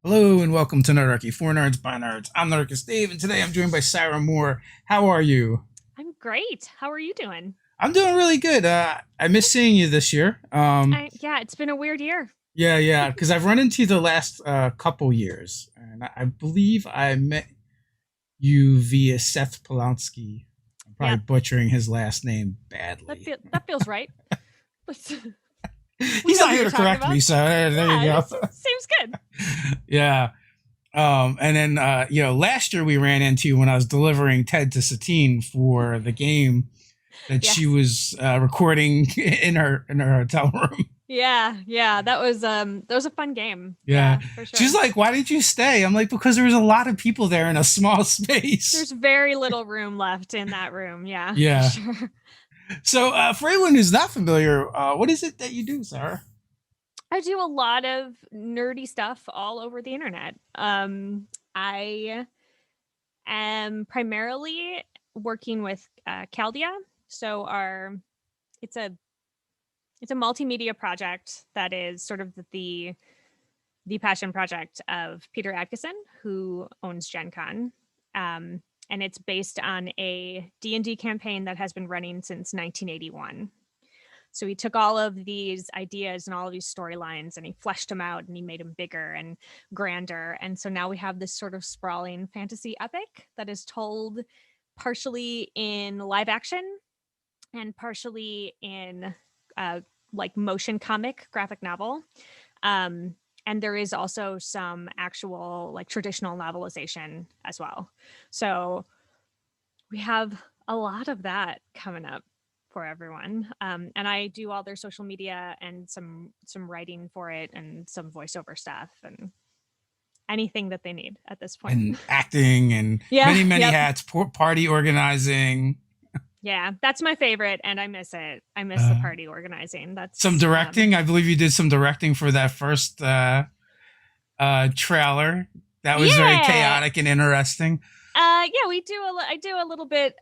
Hello and welcome to Nerdarchy for Nerds by Nerds. I'm Nerdicus Dave, and today I'm joined by Sarah Moore. How are you? I'm great. How are you doing? I'm doing really good. I miss seeing you this year. Yeah, it's been a weird year. Yeah, because I've run into you the last couple years, and I believe I met you via Seth Polanski. I'm probably Yep, butchering his last name that badly. that feels right. We He's know not who here you're to talking correct about. me, so there you Yeah, go. this seems good. Yeah. And then last year we ran into when I was delivering Ted to Satine for the game that she Yes. was recording in her hotel room. Yeah. That was a fun game. Yeah, Yeah, for she's sure. like, "Why did you stay?" I'm like, "Because there was a lot of people there in a small space." There's very little room left in that room. Yeah, for Yeah. sure. So for anyone who's not familiar, what is it that you do, Sarah? I do a lot of nerdy stuff all over the internet. I am primarily working with Caldia. So our it's a it's a multimedia project that is sort of the passion project of Peter Adkison, who owns GenCon. And it's based on a D&D campaign that has been running since 1981. So he took all of these ideas and all of these storylines and he fleshed them out and he made them bigger and grander. And so now we have this sort of sprawling fantasy epic that is told partially in live action and partially in uh, like motion comic graphic novel. Um, and there is also some actual like traditional novelization as well. So we have a lot of that coming up for everyone. And I do all their social media and some writing for it and some voiceover stuff and anything that they need at this point. And acting and Yeah, many yep. hats, party organizing, Yeah, that's my favorite and I miss it. I miss the uh, party organizing. some That's directing. I believe you did some directing for that first trailer. That was very yeah. chaotic and interesting. Yeah, I do a little bit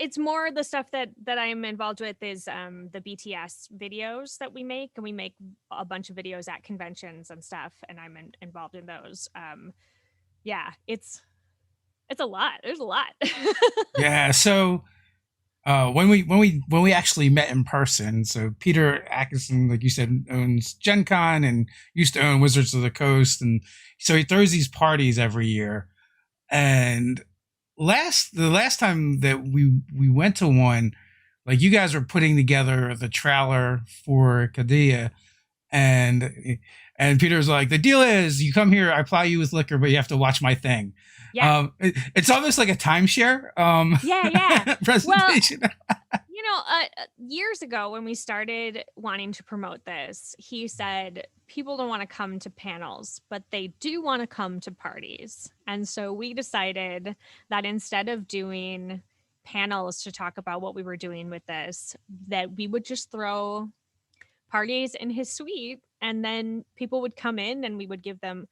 it's more the stuff that I'm involved with is the BTS videos that we make, and we make a bunch of videos at conventions and stuff, and involved in those. Yeah, it's a lot. There's a lot. Yeah. So when we actually met in person, so Peter Atkinson, like you said, owns Gen Con and used to own Wizards of the Coast, and so he throws these parties every year. And the last time that we went to one, like you guys were putting together the trailer for Caldia, and Peter's like, the deal is you come here, I ply you with liquor, but you have to watch my thing. Yeah, It's almost like a timeshare yeah. Well, presentation. years ago when we started wanting to promote this, he said people don't want to come to panels, but they do want to come to parties. And so we decided that instead of doing panels to talk about what we were doing with this, that we would just throw parties in his suite and then people would come in and we would give them,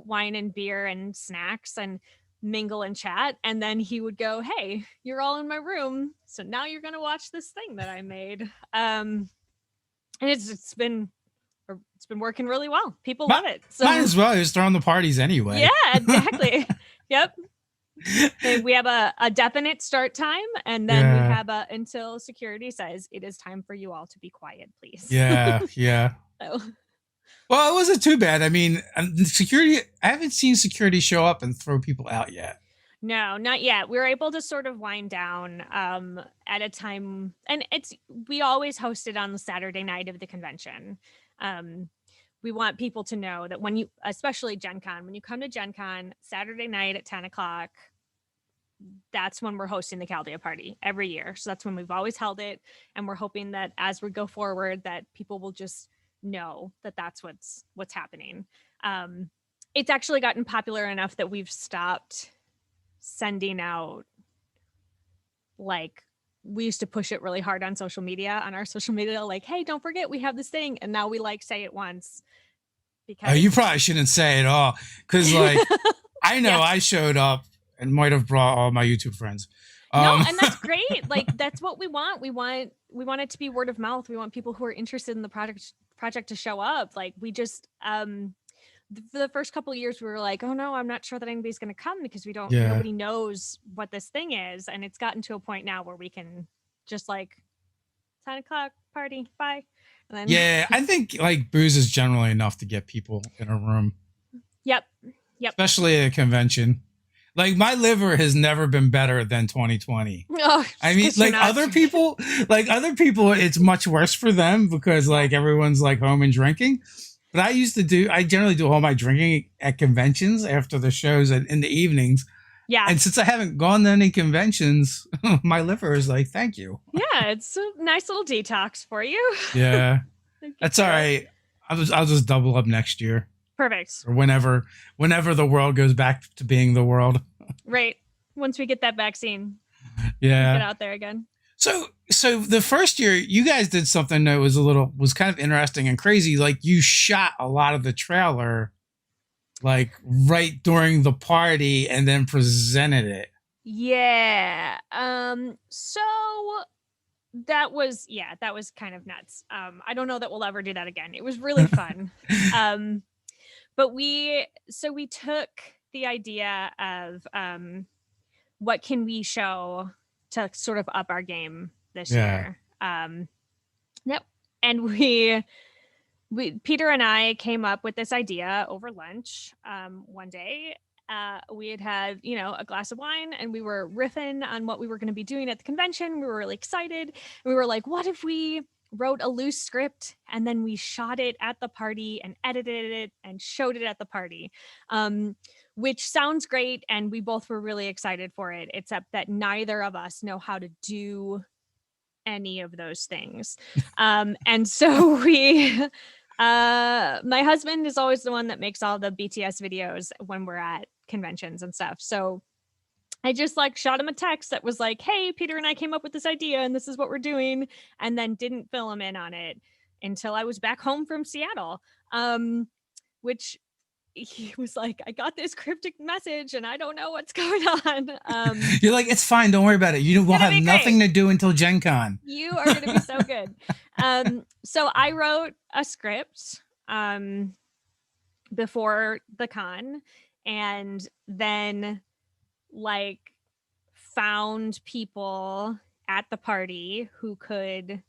wine and beer and snacks and mingle and chat, and then he would go, hey, you're all in my room, so now you're going to watch this thing that I made. And it's been working really well. People might, love it, might so as well just throwing the parties yeah, anyway. exactly. Yep. And we have a definite start time, and then we Yeah, have until security says it is time for you all to be quiet, please. yeah. So Well, it wasn't too bad. I mean, security. I haven't seen security show up and throw people out yet. no, not yet. We were able to sort of wind down at a time, and we always hosted on the Saturday night of the convention. Um, we want people to know that when you, especially Gen Con, when you come to Gen Con Saturday night at 10 o'clock, that's when we're hosting the Caldia Party every year. So that's when we've always held it, and we're hoping that as we go forward, that people will just know that that's what's happening. Um, it's actually gotten popular enough that we've stopped sending out, like, we used to push it really hard on social media, on our social media, like, hey, don't forget we have this thing, and now we like say it once You because probably shouldn't say it all because, like, I know yeah, I showed up and might have brought all my YouTube friends. no, Um, and that's great. Like, that's what we want it to be word of mouth. We want people who are interested in the project to show up. Like, we just for the first couple of years we were like, oh no, I'm not sure that anybody's going to come because Yeah. nobody knows what this thing is. And it's gotten to a point now where we can just like 10 o'clock party, bye. And then Yeah, I think like booze is generally enough to get people in a room, yep. especially at a convention. Like my liver has never been better than 2020. Oh, I mean, like other people, it's much worse for them because like everyone's like home and drinking. But I generally do all my drinking at conventions after the shows and in the evenings. Yeah. And since I haven't gone to any conventions, my liver is like, thank you. Yeah, it's a nice little detox for you. Yeah, that's all right. I'll just double up next year. Perfect. Or whenever the world goes back to being the world. Right. Once we get that vaccine. Yeah. Get out there again. So the first year you guys did something that was kind of interesting and crazy. Like you shot a lot of the trailer like right during the party and then presented it. Yeah. So that was kind of nuts. I don't know that we'll ever do that again. It was really fun. But we took the idea of what can we show to sort of up our game this year. Yep. And we Peter and I came up with this idea over lunch one day. We had a glass of wine and we were riffing on what we were going to be doing at the convention. We were really excited. We were like, what if we wrote a loose script and then we shot it at the party and edited it and showed it at the party, which sounds great. And we both were really excited for it, except that neither of us know how to do any of those things. And so my husband is always the one that makes all the BTS videos when we're at conventions and stuff. So I just like shot him a text that was like, hey, Peter and I came up with this idea and this is what we're doing. And then didn't fill him in on it until I was back home from Seattle. Which he was like, I got this cryptic message and I don't know what's going on. You're like, it's fine. Don't worry about it. You will have nothing to do until GenCon. You are going to be so good. So I wrote a script before the con and then like found people at the party who could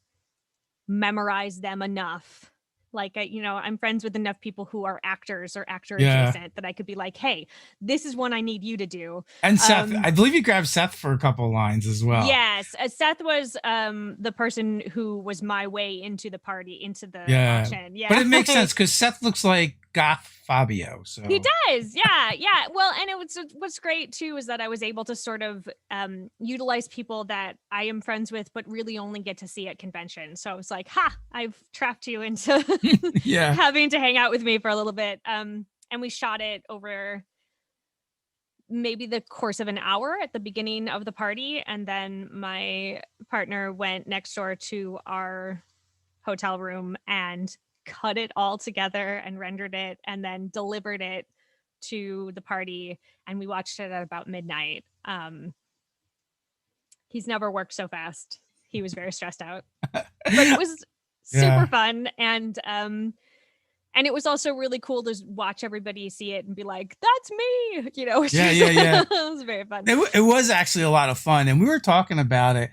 memorize them enough. Like, I'm friends with enough people who are actors or actor adjacent that I could be like, hey, this is one I need you to do. And Seth, I believe you grabbed Seth for a couple lines as well. Yes. Seth was the person who was my way into the party, into the auction. Yeah. But it makes sense because Seth looks like goth Fabio. So he does. Yeah. Yeah. Well, and what's great too is that I was able to sort of utilize people that I am friends with, but really only get to see at conventions. So I was like, I've trapped you into having to hang out with me for a little bit. And we shot it over maybe the course of an hour at the beginning of the party. And then my partner went next door to our hotel room and cut it all together and rendered it and then delivered it to the party. And we watched it at about midnight. He's never worked so fast. He was very stressed out, but it was super fun. And it was also really cool to watch everybody see it and be like, that's me, Yeah. It was very fun. It was actually a lot of fun. And we were talking about it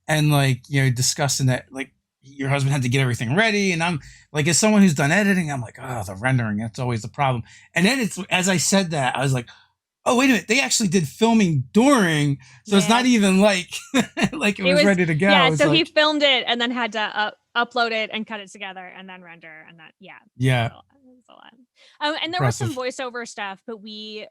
and like, discussing that, like your husband had to get everything ready. And I'm like, as someone who's done editing, I'm like, oh, the rendering, that's always the problem. And then as I said that, I was like, oh, wait a minute. They actually did filming during. So it's not even like, like it was ready to go. Yeah. So he filmed it and then had to upload it and cut it together and then render. And that, Yeah. It was a lot. And there was some voiceover stuff, but we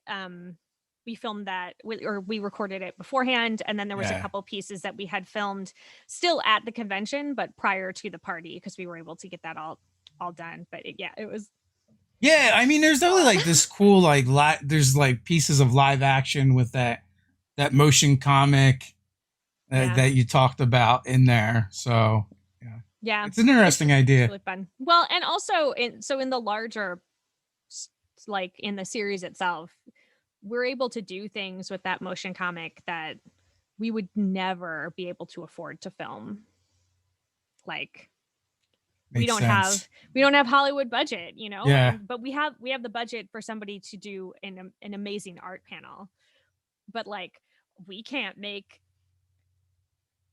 filmed that we recorded it beforehand. And then there was a couple pieces that we had filmed still at the convention, but prior to the party, because we were able to get that all done. But it was. Yeah. I mean, there's definitely like this cool, like there's like pieces of live action with that motion comic that you talked about in there. So yeah, it's an interesting idea. Really fun. Well, and also in the larger, like in the series itself, we're able to do things with that motion comic that we would never be able to afford to film. Like we Makes don't sense. have we don't have Hollywood budget, you know, Yeah. and but we have the budget for somebody to do an amazing art panel, but like we can't make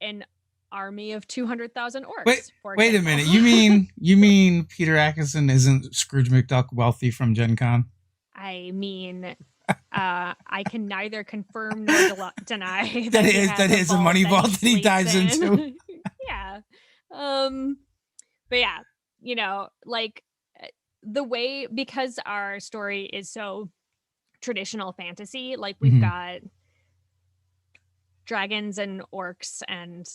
an army of 200,000 Wait, orcs, for wait a example. minute. You mean Peter Atkinson isn't Scrooge McDuck wealthy from Gen Con? I mean, I can neither confirm nor deny That that he is has that a is a vault money that vault he that he sleeps dives into. in. Yeah. Um, but yeah, like the way, because our story is so traditional fantasy, like we've Mhm. got dragons and orcs and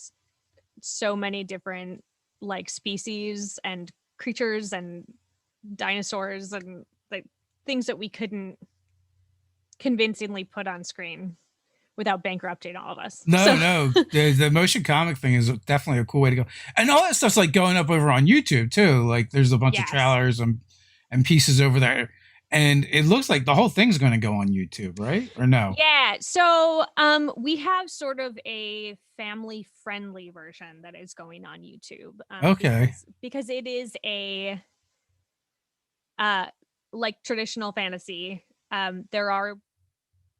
so many different like species and creatures and dinosaurs and like things that we couldn't convincingly put on screen without bankrupting all of us. No, So no, the motion comic thing is definitely a cool way to go, and all that stuff's like going up over on YouTube too. Like, there's a bunch of yes. trailers and pieces over there, and it looks like the whole thing's going to go on YouTube, right? Or no? Yeah. So we have sort of a family friendly version that is going on YouTube, Okay. because it is a uh like traditional fantasy.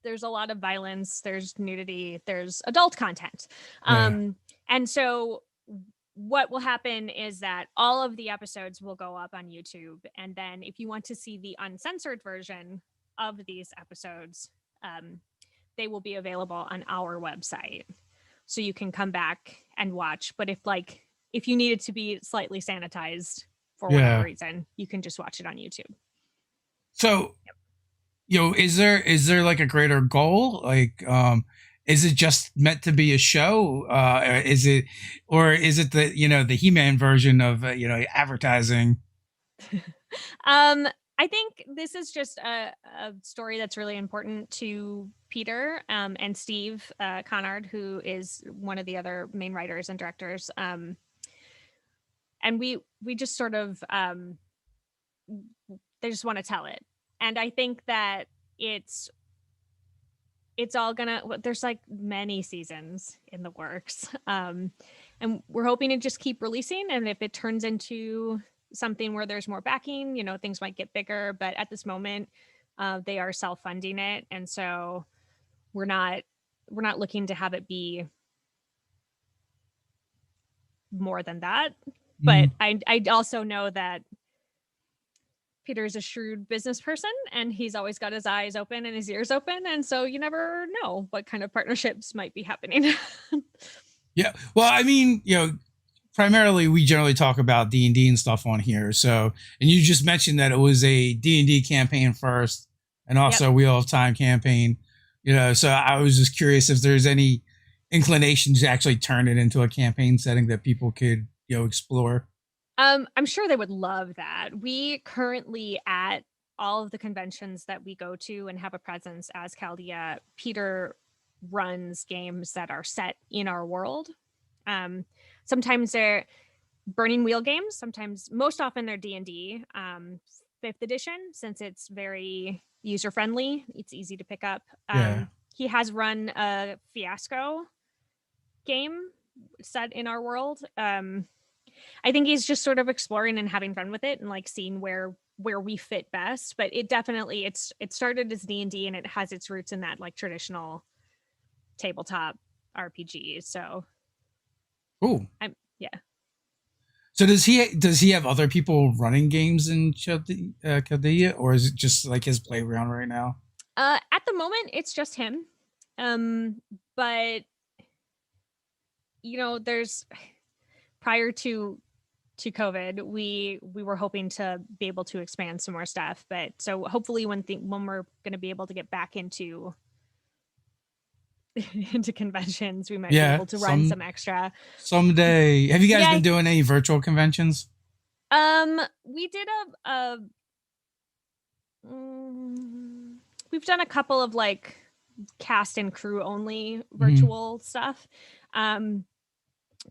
There's a lot of violence, there's nudity, there's adult content. Yeah. And so what will happen is that all of the episodes will go up on YouTube. And then if you want to see the uncensored version of these episodes, they will be available on our website. So you can come back and watch. But if you need it to be slightly sanitized for whatever Yeah. reason, you can just watch it on YouTube. So, is there like a greater goal? Like, is it just meant to be a show? Is it, or is it the He-Man version of advertising? I think this is just a story that's really important to Peter and Steve Conard, who is one of the other main writers and directors. And we just sort of they just want to tell it, and I think that it's all gonna, there's like many seasons in the works, and we're hoping to just keep releasing, and if it turns into something where there's more backing, things might get bigger, but at this moment they are self-funding it, and so we're not looking to have it be more than that. But Mhm. I also know that Peter is a shrewd business person, and he's always got his eyes open and his ears open, and so you never know what kind of partnerships might be happening. Yeah. Well, I mean, primarily we generally talk about D&D and stuff on here. So, and you just mentioned that it was a D&D campaign first and Yep. also a Wheel of Time campaign. So I was just curious if there's any inclination to actually turn it into a campaign setting that people could, explore. I'm sure they would love that. We currently, at all of the conventions that we go to and have a presence as Caldia, Peter runs games that are set in our world. Sometimes they're Burning Wheel games. Sometimes, most often, they're D&D, 5th edition, since it's very user friendly. It's easy to pick up. Yeah. He has run a Fiasco game set in our world. I think he's just sort of exploring and having fun with it and like seeing where we fit best. But it definitely, it started as D&D, and it has its roots in that like traditional tabletop RPG. So Cool. yeah. So does he have other people running games in Caldia, or is it just like his playground right now? At the moment, it's just him. But there's, prior to COVID, we were hoping to be able to expand some more stuff. But so hopefully when we're going to be able to get back into into conventions, we might be Yeah. able to run some extra. Someday. Have you guys Yeah. been doing any virtual conventions? We did we've done a couple of like cast and crew only virtual stuff.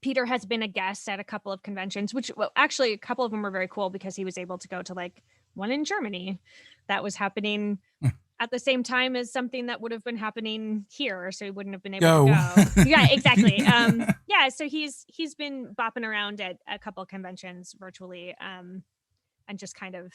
Peter has been a guest at a couple of conventions, which, well, actually a couple of them were very cool because he was able to go to like one in Germany that was happening at the same time as something that would have been happening here, so he wouldn't have been able to Go. go. Yeah, exactly. Yeah, so he's been bopping around at a couple conventions virtually, and just kind of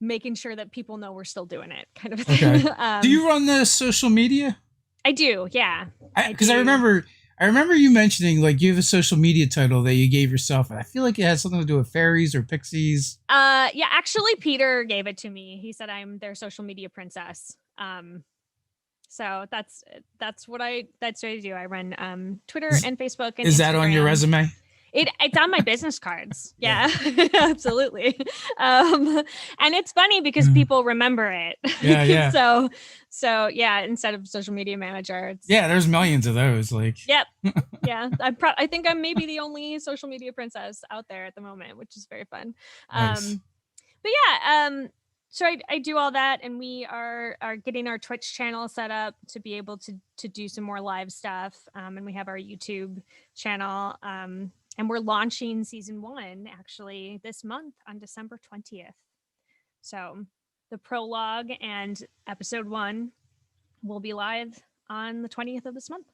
making sure that people know we're still doing it, kind of a Okay. thing. Do you run the social media? I do, yeah. I Because do. I remember you mentioning like you have a social media title that you gave yourself, and I feel like it has something to do with fairies or pixies. Yeah, actually Peter gave it to me. He said I'm their social media princess. So that's what I do. I run Twitter Is, and Facebook and is that on your Instagram. resume? It's on my business cards. Yeah. Yeah, absolutely. And it's funny because people remember it. Yeah, yeah. So yeah, instead of social media manager, it's Yeah, there's millions of those. Like, yep. Yeah, I think I'm maybe the only social media princess out there at the moment, which is very fun. nice. But yeah, so I do all that, and we are getting our Twitch channel set up to be able to do some more live stuff, and we have our YouTube channel, and we're launching season 1 actually this month on December 20th. So the prologue and episode 1 will be live on the 20th of this month.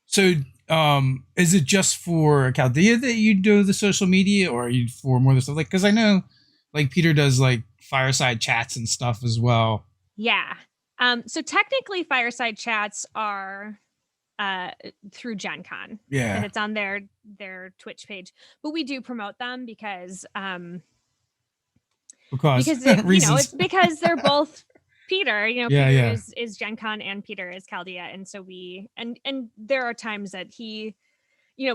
So, is it just for Caldia that you do the social media, or are you for more of the stuff? Like, because I know, like Peter does like fireside chats and stuff as well. Yeah. So technically, fireside chats are through GenCon, Yeah. and it's on their Twitch page. But we do promote them because Because it's reasons. because they're both Peter. Yeah, Peter yeah. is GenCon and Peter is Caldia, and so we and there are times that he,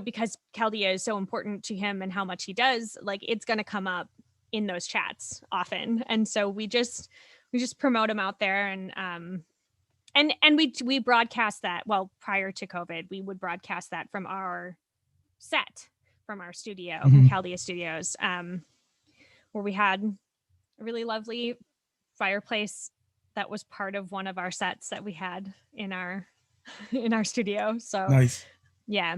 because Caldia is so important to him and how much he does, like it's going to come up in those chats often, and so we just promote him out there, and we broadcast that. Well, prior to COVID, we would broadcast that from our set, from our studio, from Caldia Studios, where we had a really lovely fireplace that was part of one of our sets that we had in our studio. So Nice. yeah,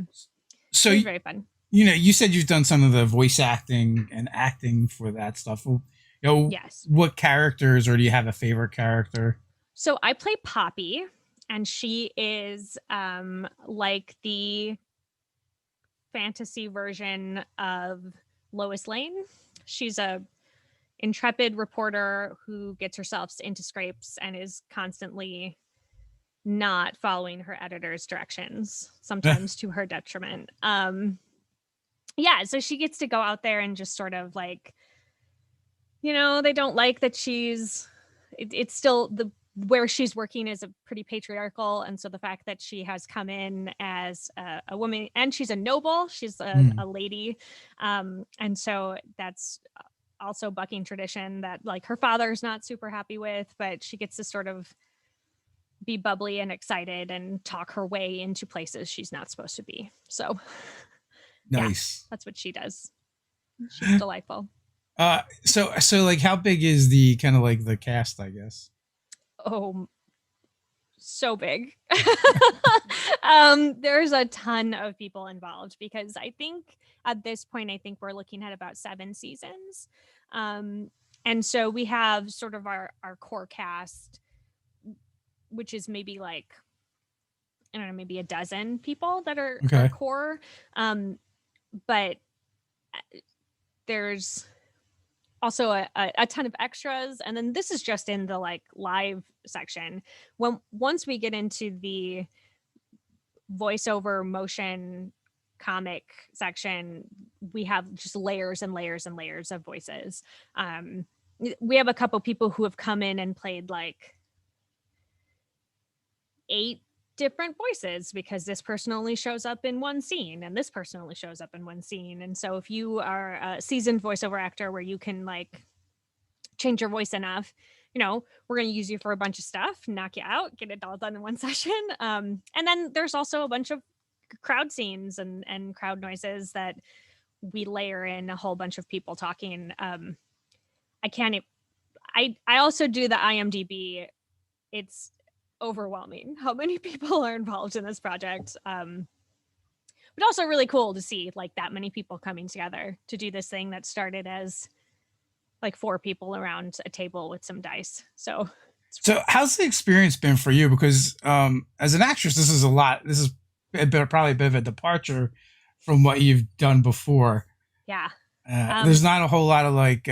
So it was very fun. you said you've done some of the voice acting and acting for that stuff. Well, Yes. what characters, or do you have a favorite character? So I play Poppy, and she is like the fantasy version of Lois Lane. She's a intrepid reporter who gets herself into scrapes and is constantly not following her editor's directions, sometimes to her detriment. Yeah, so she gets to go out there and just sort of like, they don't like that it's still where she's working is a pretty patriarchal, and so the fact that she has come in as a woman, and she's a noble, she's a lady, and so that's also bucking tradition that like her father's not super happy with, but she gets to sort of be bubbly and excited and talk her way into places she's not supposed to be. So nice. Yeah, that's what she does. She's delightful. So like, how big is the kind of like the cast, I guess? Oh, so big. There's a ton of people involved, because I think at this point, we're looking at about 7 seasons. And so we have sort of our core cast, which is maybe like, I don't know, maybe a dozen people that are core. But there's also a ton of extras, and then this is just in the like live section. Once we get into the voiceover motion comic section, we have just layers and layers and layers of voices. We have a couple people who have come in and played like 8 different voices, because this person only shows up in one scene and this person only shows up in one scene. And so if you are a seasoned voiceover actor where you can like change your voice enough, we're going to use you for a bunch of stuff, knock you out, get it all done in one session. And then there's also a bunch of crowd scenes and crowd noises that we layer in a whole bunch of people talking. I also do the IMDb. It's overwhelming how many people are involved in this project, but also really cool to see like that many people coming together to do this thing that started as like 4 people around a table with some dice. So So, how's the experience been for you? Because as an actress, this is a lot. This is probably a bit of a departure from what you've done before. Yeah. There's Um, not a whole lot of like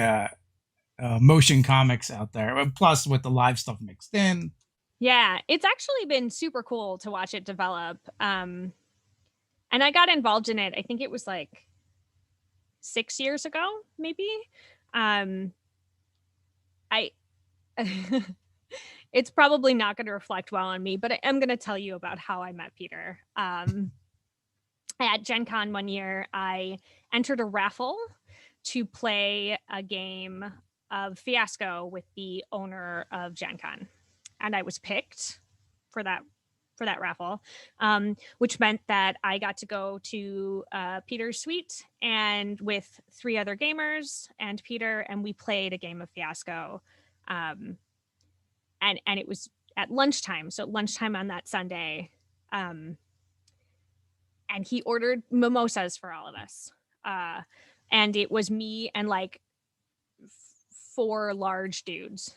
motion comics out there. Plus, with the live stuff mixed in. yeah, it's actually been super cool to watch it develop. And I got involved in it. I think it was like 6 years ago, maybe. Um, I it's probably not going to reflect well on me, but I am going to tell you about how I met Peter. At GenCon one year, I entered a raffle to play a game of Fiasco with the owner of GenCon, and I was picked for that raffle, which meant that I got to go to Peter's suite and with 3 other gamers and Peter, and we played a game of Fiasco, um, and it was at lunchtime. So lunchtime on that Sunday, um, and he ordered mimosas for all of us, and it was me and like 4 large dudes.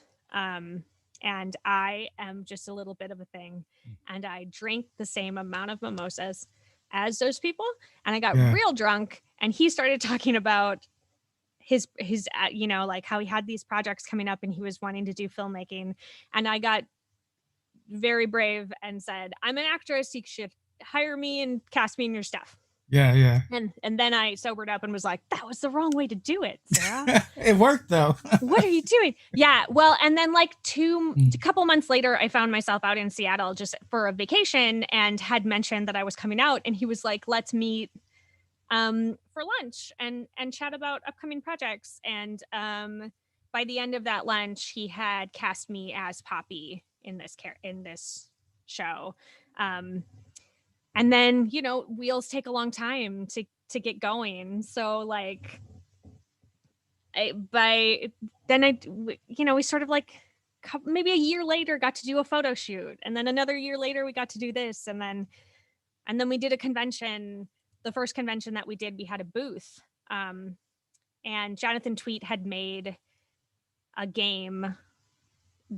And I am just a little bit of a thing. And I drank the same amount of mimosas as those people. And I got Yeah. real drunk. And he started talking about his like how he had these projects coming up and he was wanting to do filmmaking. And I got very brave and said, I'm an actress. You should hire me and cast me in your stuff. Yeah, yeah. And then I sobered up and was like, that was the wrong way to do it, Sarah. It worked though. What are you doing? Yeah. Well, and then like Mm. a couple months later, I found myself out in Seattle just for a vacation and had mentioned that I was coming out. And he was like, let's meet for lunch and chat about upcoming projects. And by the end of that lunch, he had cast me as Poppy in this show. And then, wheels take a long time to get going. So like we sort of like maybe a year later got to do a photo shoot, and then another year later we got to do this, and then we did a convention. The first convention that we did, we had a booth, and Jonathan Tweet had made a game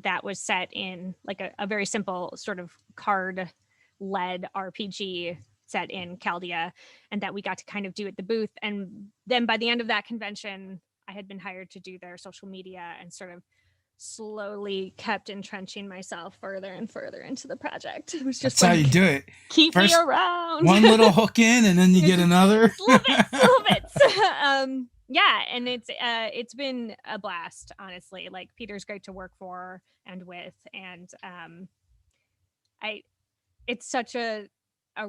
that was set in like a very simple sort of card led RPG set in Caldia, and that we got to kind of do at the booth. And then by the end of that convention, I had been hired to do their social media and sort of slowly kept entrenching myself further and further into the project. It was just That's how you do it. Keep First, me around. one little hook in, and then you get another. Little bits. Yeah, and it's been a blast, honestly. Like Peter's great to work for and with, and it's such a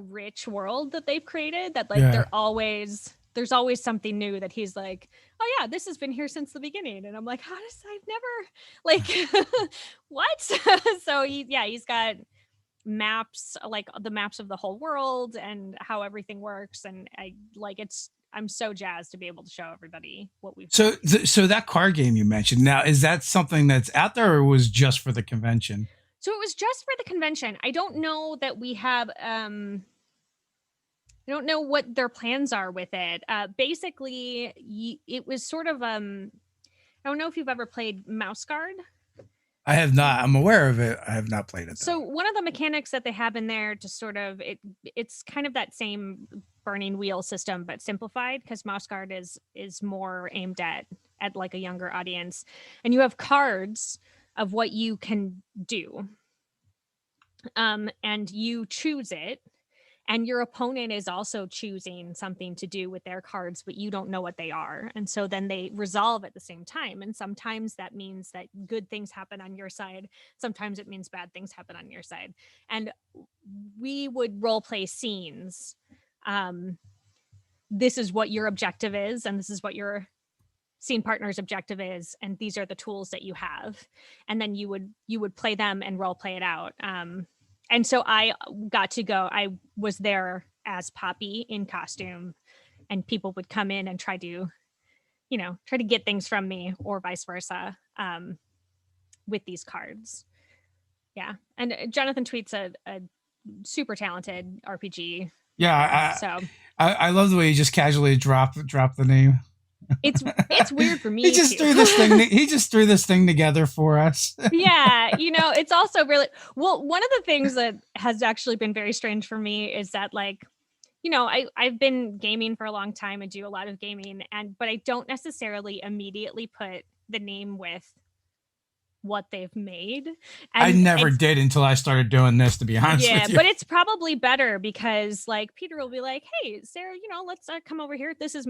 rich world that they've created that like there's always something new that he's like, oh yeah, this has been here since the beginning, and I'm like, how does I've never like what? So he's got maps, like the maps of the whole world and how everything works, and I'm so jazzed to be able to show everybody what we've So, done. so that card game you mentioned, now is that something that's out there, or was just for the convention? So it was just for the convention. I don't know that we have I don't know what their plans are with it. Basically, it was sort of I don't know if you've ever played Mouse Guard. I have not. I'm aware of it. I have not played it. So one of the mechanics that they have in there to sort of it's kind of that same burning wheel system but simplified, because Mouse Guard is more aimed at like a younger audience, and you have cards of what you can do, and you choose it, and your opponent is also choosing something to do with their cards, but you don't know what they are. And so then they resolve at the same time. And sometimes that means that good things happen on your side. Sometimes it means bad things happen on your side. And we would role play scenes. This is what your objective is, and this is what your scene partner's objective is, and these are the tools that you have. And then you would play them and role play it out. And so I got to go. I was there as Poppy in costume, and people would come in and try to get things from me, or vice versa, with these cards. Yeah. And Jonathan Tweet's a super talented RPG. Yeah, So I love the way you just casually drop the name. It's weird for He me just too. threw this thing. He just threw this thing together for us. Yeah, it's also really well, one of the things that has actually been very strange for me is that like, I've been gaming for a long time and do a lot of gaming, but I don't necessarily immediately put the name with what they've made. I And never it's did until I started doing this, to be honest yeah, with you. but it's probably better because like Peter will be like, "Hey, Sarah, let's come over here. This is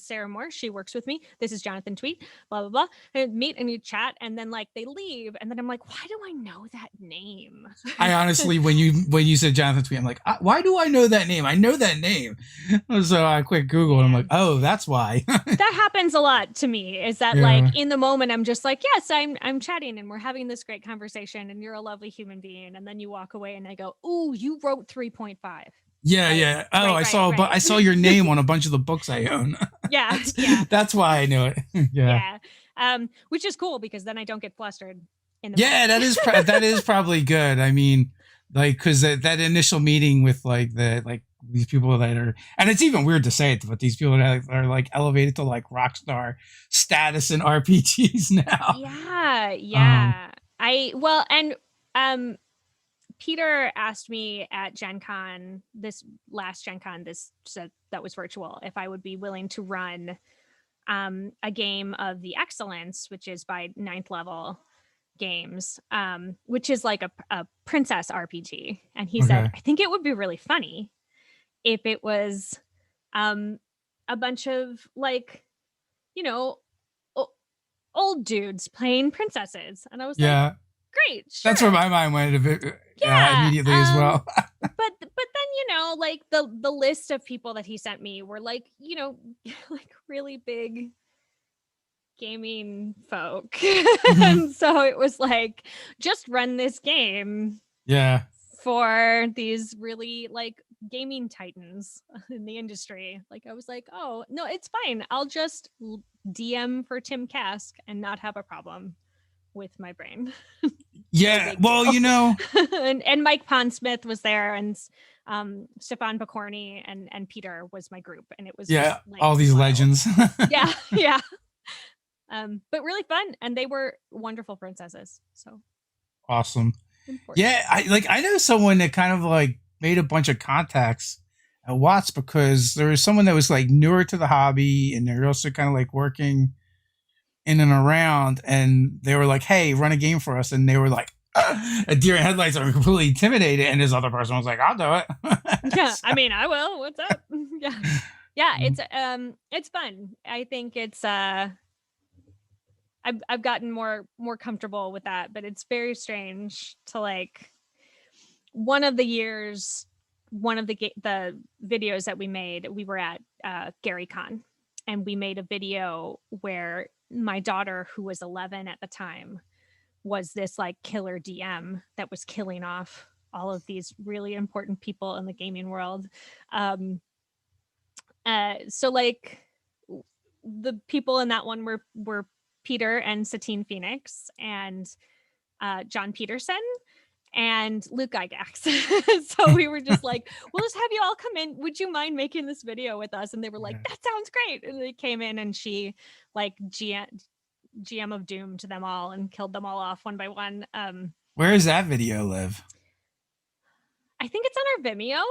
Sarah Moore. She works with me. This is Jonathan Tweet. Blah blah blah." And meet and you chat, and then like they leave, and then I'm like, "Why do I know that name?" I honestly, when you said Jonathan Tweet, I'm like, why do I know that name? I know that name. So I quick Google and I'm Yeah. like, oh, that's why. That happens a lot to me, is that like Yeah. in the moment I'm just like, yes, I'm chatting and we're having this great conversation and you're a lovely human being, and then you walk away and I go, "Ooh, you wrote 3.5." Yeah, Right, yeah. Oh, right, I right, saw, but right. I saw your name on a bunch of the books I own. Yeah, that's yeah, that's why I know it. Yeah. yeah. Which is cool because then I don't get flustered in the Yeah, moment. that is probably good. I mean, like, because that initial meeting with like these people that are, and it's even weird to say it, but these people that are like elevated to like rock star status in RPGs now. Yeah, Um, yeah. I well, and um Peter asked me at Gen Con, this last Gen Con, that was virtual, if I would be willing to run a game of the Excellence, which is by ninth level games, which is like a princess RPG. And he said, okay. I think it would be really funny if it was um, a bunch of like, you know, old dudes playing princesses. And I was like, Yeah, great, that's where sure. my mind went a bit, Yeah. immediately as well. But then like the list of people that he sent me were like, like really big gaming folk. Mhm. And so it was like, just run this game Yeah. for these really like gaming titans in the industry. Like I was like, oh no, it's fine. I'll just DM for Tim Kask and not have a problem with my brain. No Yeah. big Well, deal. And Mike Pondsmith was there, and Stefan Pokorny and Peter was my group, and it was just yeah, like all these wild. legends. Yeah, yeah. But really fun, and they were wonderful princesses. So Awesome. important. Yeah, I know someone that kind of like made a bunch of contacts at Watts because there was someone that was like newer to the hobby and they're also kind of like working in and around, and they were like, "Hey, run a game for us," and they were like, a deer in headlights are completely intimidated, and this other person was like, "I'll do it." Yeah, So, I mean, I will. What's up? Yeah, yeah. It's fun. I think it's I've gotten more comfortable with that, but it's very strange to like one of the years, one of the videos that we made, we were at Gary Con, and we made a video where my daughter, who was 11 at the time, was this like killer DM that was killing off all of these really important people in the gaming world. Um, so like the people in that one were Peter and Satine Phoenix and John Peterson and Luke Gygax. So we were just like, we'll just have you all come in. Would you mind making this video with us? And they were like, yeah. that sounds great. And they came in and she like GM of Doom to them all and killed them all off one by one. Where does that video live? I think it's on our Vimeo.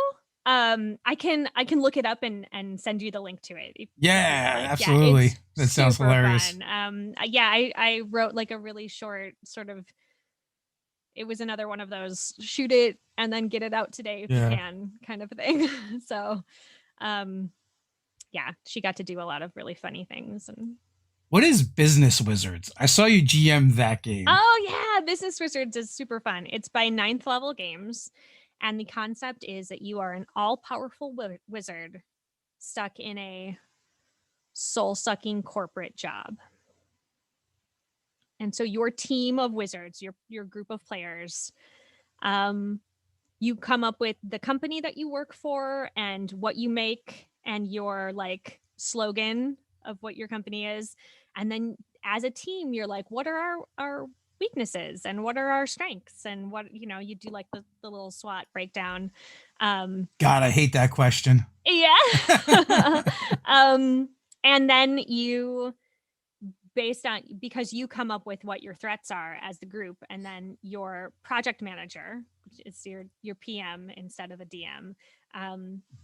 I can look it up and send you the link to it if you'd Yeah, like. Yeah, absolutely. it's That sounds super hilarious. fun. Yeah, I wrote like a really short sort of, it was another one of those shoot it and then get it out today if you Yeah. can kind of thing. So um yeah, she got to do a lot of really funny things. And What is Business Wizards? I saw you GM that game. oh yeah, Business Wizards is super fun. It's by ninth level games, and the concept is that you are an all-powerful wizard stuck in a soul-sucking corporate job. And so your team of wizards, your group of players, you come up with the company that you work for and what you make and your like slogan of what your company is. And then as a team, you're like, what are our weaknesses and what are our strengths? And what, you do like the little SWOT breakdown. God, I hate that question. Yeah. um, And then you, based on, because you come up with what your threats are as the group, and then your project manager, which is your PM instead of a DM,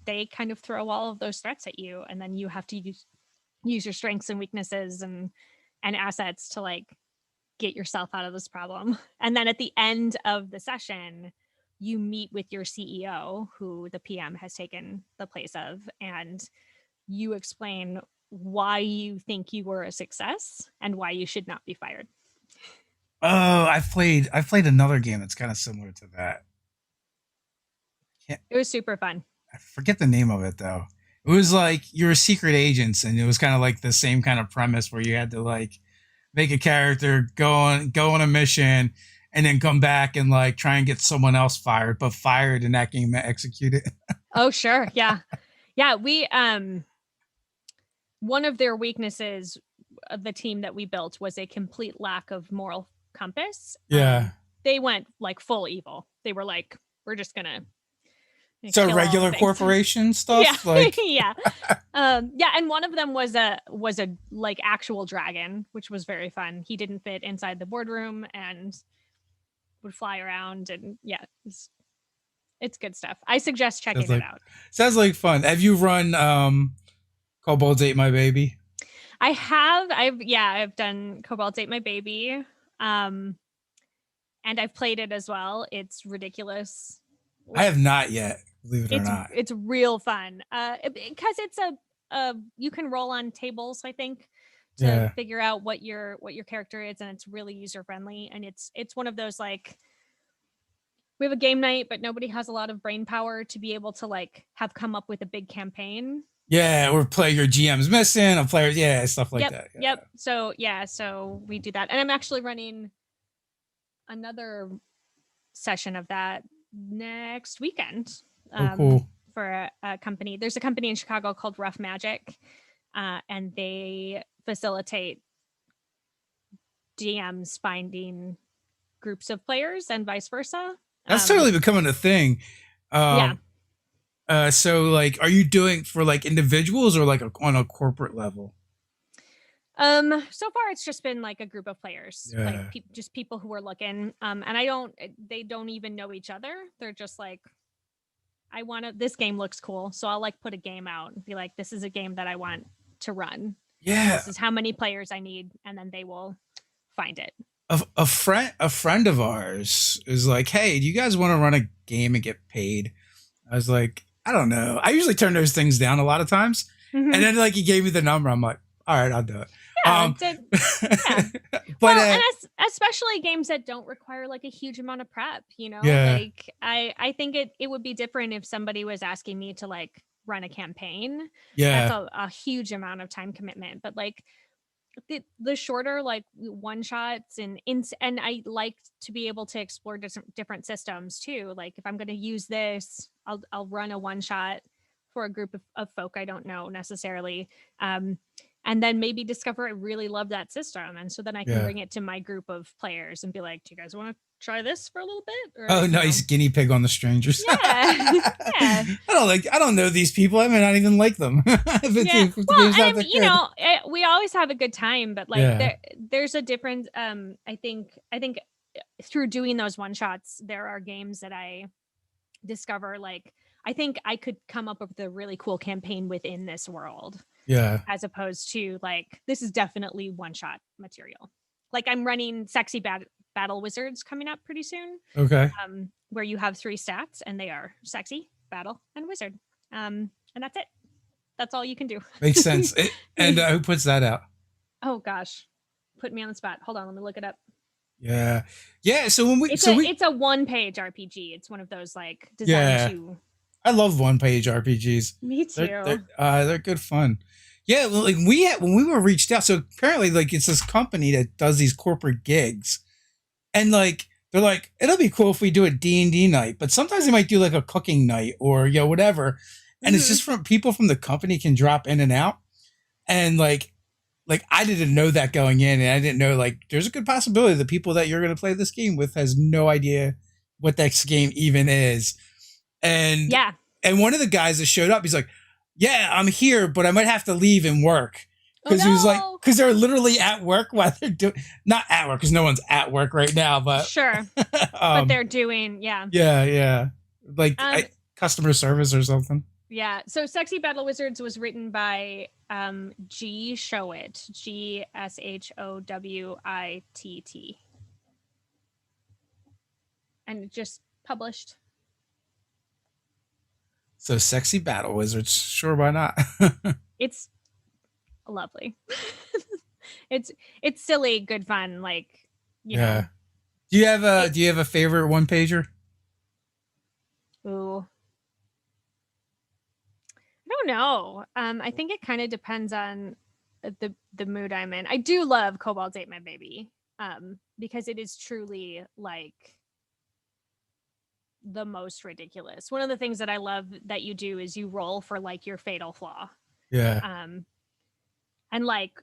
they kind of throw all of those threats at you, and then you have to use your strengths and weaknesses and assets to like get yourself out of this problem. And then at the end of the session, you meet with your CEO, who the PM has taken the place of, and you explain why you think you were a success and why you should not be fired. Oh, I've played another game that's kind of similar to that. Can't, It was super fun. I forget the name of it though. It was like you were secret agents, and it was kind of like the same kind of premise where you had to like make a character go on a mission and then come back and like try and get someone else fired, but fired in that game and execute it. Oh, sure. Yeah. Yeah. We, one of their weaknesses of the team that we built was a complete lack of moral compass. Yeah. They went like full evil. They were like, we're just gonna So kill all regular things. corporation stuff, Yeah. like Yeah. Yeah. And one of them was a like actual dragon, which was very fun. He didn't fit inside the boardroom and would fly around, and yeah, it's good stuff. I suggest checking it out. sounds like fun. Have you run Kobolds Ate My Baby? I've done Cobalt Ate My Baby. And I've played it as well. It's ridiculous. I have not yet, believe it or not. It's real fun. Because it's a you can roll on tables, I think, to figure out what your character is, and it's really user friendly. And it's one of those like, we have a game night, but nobody has a lot of brain power to be able to like have come up with a big campaign. Yeah, or play your GM's missing, a player, stuff like that. Yeah. Yep. So we do that. And I'm actually running another session of that next weekend. Cool. For a company. There's a company in Chicago called Rough Magic, and they facilitate DMs finding groups of players and vice versa. That's totally becoming a thing. Yeah. So like, are you doing for like individuals or like on a corporate level? So far it's just been like a group of players, like just people who are looking. And they don't even know each other. They're just like, this game looks cool. So I'll like put a game out and be like, this is a game that I want to run. Yeah. This is how many players I need. And then they will find it. A friend of ours is like, hey, do you guys want to run a game and get paid? I was like, I don't know. I usually turn those things down a lot of times. Mm-hmm. And then like he gave me the number. I'm like, all right, I'll do it. Yeah, but and especially games that don't require like a huge amount of prep, you know. Like I think it would be different if somebody was asking me to like run a campaign. That's a huge amount of time commitment. But like the shorter like one shots and I like to be able to explore different systems too. Like if I'm going to use this, I'll run a one shot for a group of folk I don't know necessarily. And then maybe discover I really love that system. And so then I can bring it to my group of players and be like, do you guys want to try this for a little bit? Or, nice. Guinea pig on the strangers. Yeah. I don't know these people. I may not even like them. We always have a good time, but like there's a difference. I think through doing those one shots, there are games that I discover, like, I think I could come up with a really cool campaign within this world. Yeah. As opposed to like, this is definitely one shot material. Like I'm running Sexy Battle Wizards coming up pretty soon. Okay. Where you have 3 stats and they are sexy, battle, and wizard. And that's it. That's all you can do. Makes sense. And who puts that out? Oh gosh. Put me on the spot. Hold on. Let me look it up. Yeah. Yeah. So it's a 1-page RPG. It's one of those like designed to. I love 1-page RPGs. Me too. They're good fun. Yeah, well, like when we were reached out, so apparently like it's this company that does these corporate gigs, and like they're like, it'll be cool if we do a D&D night, but sometimes they might do like a cooking night or whatever, and it's just from people from the company can drop in and out, and like I didn't know that going in, and I didn't know like there's a good possibility the people that you're going to play this game with has no idea what that game even is, and one of the guys that showed up, he's like, yeah, I'm here, but I might have to leave and work. Oh Because he was like, no. because they're literally at work while they're doing, not at work, because no one's at work right now, but Sure. But they're doing, yeah. yeah, like Um, customer service or something. yeah. So Sexy Battle Wizards was written by G Showit, GSHOWITT. And it just published. So sexy battle wizards, sure, why not? It's lovely. it's silly, good fun, like, you know. Do you have a favorite one pager? Ooh. I don't know. I think it kind of depends on the mood I'm in. I do love Cobalt Ate My Baby. Because it is truly like the most ridiculous. One of the things that I love that you do is you roll for like your fatal flaw. Yeah. And like